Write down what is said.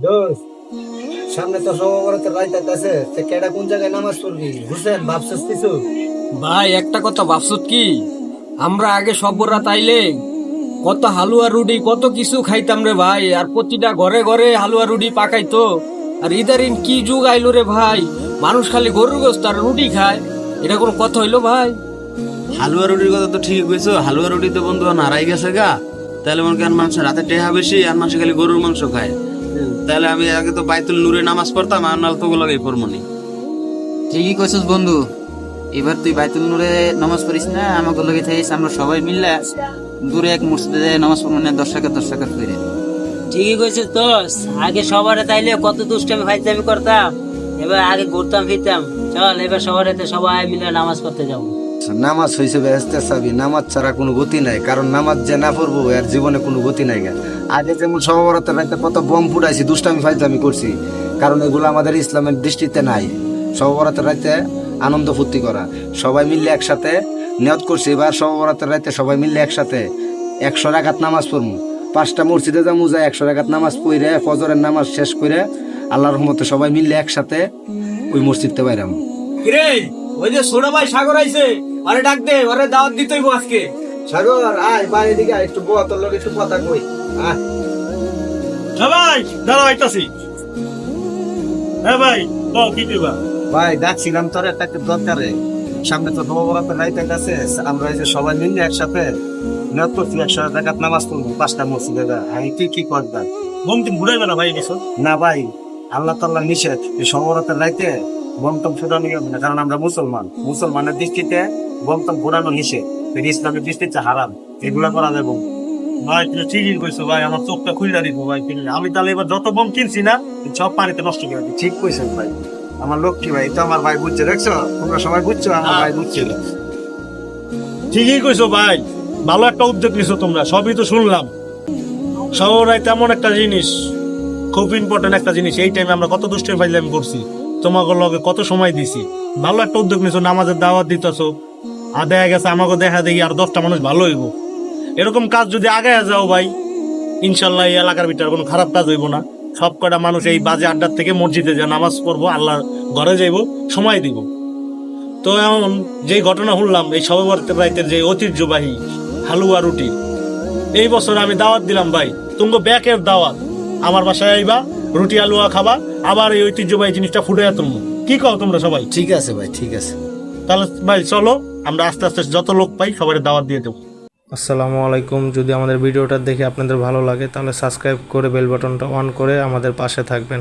দোস্ত, সামনে তো সবার রাইত আছে, কেডা কোন জায়গায় নামাজ পড়বি? হুসেন, ভাবছিস কিছু? ভাই একটা কথা ভাবছত কি, আমরা আগে সব রাত আইলে কত হালুয়া রুটি কত কিছু খাইতাম রে ভাই, আর প্রতিটা ঘরে ঘরে হালুয়া রুটি পাকাইতো। আর ইদারিং কি যুগ আইলো রে ভাই, মানুষ খালি গরুর গোস্ত আর রুটি খায়। এটা কোনো কথা হইলো ভাই? হালুয়া রুটির কথা তো ঠিক কইছো, হালুয়া রুটি তো বন্ধু হারাই গেছে গা। তাহলে মনে করেন মানুষের রাতে টেহা বেশি আর মানুষ খালি গরুর মাংস খায়। তাহলে আমি আগে তো বাইতুল নূরে নামাজ পড়তাম, আর নাল তো গুলো পড়মনি। ঠিকই কইছিস বন্ধু। এবার তুই বাইতুল নূরে নামাজ পড়িস না, আমাকে লগে থাকিস, আমরা সবাই মিললে দূরে এক মসজিদে যাই নামাজ পড়বো না, 10 টাকা করে। ঠিকই কইছিস দোষ। আগে সবার তাইলে কত দুষ্টামি ফাইজলামি করতাম, এবার আগে ঘুরতাম ফিরতাম। চল এবার সবার হাতে সবাই মিলে নামাজ পড়তে যাবো। নামাজ হয়েছে বেহেস্তের চাবি, নামাজ ছাড়া কোনো গতি নাই। কারণ নামাজ যে না পড়বো এর জীবনে কোনো গতি নাই। আগে যেমন সবার রাতে কত বম ফুটাইছি, দুষ্টামি ফাইজলামি করছি, কারণ এগুলো আমাদের ইসলামের দৃষ্টিতে নাই। সবার রাতে আনন্দ ফুর্তি করা, সবাই মিললে একসাথে নিয়ত করছি এবার সবার রাতে সবাই মিললে একসাথে 100 রাকাত নামাজ পড়বো। 5টা মসজিদে যাবো, যাই 100 রাকাত নামাজ পড়ে ফজরের নামাজ শেষ করে আল্লাহর রহমতে সবাই মিললে একসাথে ওই মসজিদতে বাইরাম। কিরে, ওই যে ছোট ভাই সাগর আইছে, আরে ডাক দে, ওরে দাওয়াত দিতেইব আজকে। সাগর আয়, বাইরে দিকে আয়, একটু বহ, তোর লোক একটু কথা কই। আয় ভাই দাঁড়াও আইতাছি। হ্যাঁ ভাই বল কি দিবা? ভাই, ডাকছিলাম তোর একটা দরকারে। সামনে তো নববরাত রাইতে আছে, আমরা এই যে সবাই মিলে একসাথে নিয়ত করছি 100 রাকাত নামাজ পড়বো 5টা মসজিদে। আমি কি করতাম? ঘুম তুমি ঘুরাইবে না ভাই বছর? না ভাই, আল্লাহ তাআলা নিষেধ এই সবরাতের রাইতে বমটম ফুটানো নিয়ম না, কারণ আমরা মুসলমানের দৃষ্টিতে বমটম ফুটানো নিষেধ, ইসলামের দৃষ্টিতে হারাম, এগুলা করা যাবে। ভাই তুমি ঠিকই কইছো ভাই, আমার চোখটা খুলে দিব ভাই। আমি তাহলে এবার যত বম কিনছি না সব পানিতে নষ্ট করে দিই। ঠিক কইছেন ভাই, আমার লক্ষ্মী ভাই তো আমার ভাই বুঝছে, দেখছো তোমরা সবাই বুঝছো, আমার ভাই বুঝছে। ঠিকই কইছো ভাই, ভালো একটা উদ্যোগ নিছো তোমরা, সবই তো শুনলাম। শহরে তেমন একটা জিনিস, খুব ইম্পর্টেন্ট একটা জিনিস। এই টাইমে আমরা কত দুষ্টের ফাইজলামি করছি, তোমাকে লগে কত সময় দিছি। ভালো একটা উদ্যোগ নিছো, নামাজের দাওয়াত দিতেছো। আর দেখা গেছে আমাকে দেখা দেখি আর 10টা মানুষ ভালো হইব। এরকম কাজ যদি আগে যাও ভাই, ইনশাল্লাহ এই এলাকার ভিতরে কোনো খারাপ কাজ হইব না। সব কটা মানুষ এই বাজে আড্ডার থেকে মসজিদে যা নামাজ পড়বো, আল্লাহর ঘরে যাইব, সময় দিব। তো এমন যেই ঘটনা শুনলাম, এই সবে বরাতের রাইতের যে ঐতিহ্যবাহী হালুয়া রুটি, এই বছর আমি দাওয়াত দিলাম ভাই, তুমগো ব্যাকের দাওয়াত। আমার বাসায় আইবা, রুটি আলুয়া খাবা, আবার এই ঐতিহ্যবাহী জিনিসটা ফুটে তুলবো। কি কও তোমরা সবাই? ঠিক আছে ভাই, ঠিক আছে। তাহলে ভাই চলো, আমরা আস্তে আস্তে যত লোক পাই সবাই দাওয়াত দিয়ে দেবো। আসসালামু আলাইকুম। যদি আমাদের ভিডিওটা দেখে আপনাদের ভালো লাগে তাহলে সাবস্ক্রাইব করে বেল বাটনটা অন করে আমাদের পাশে থাকবেন।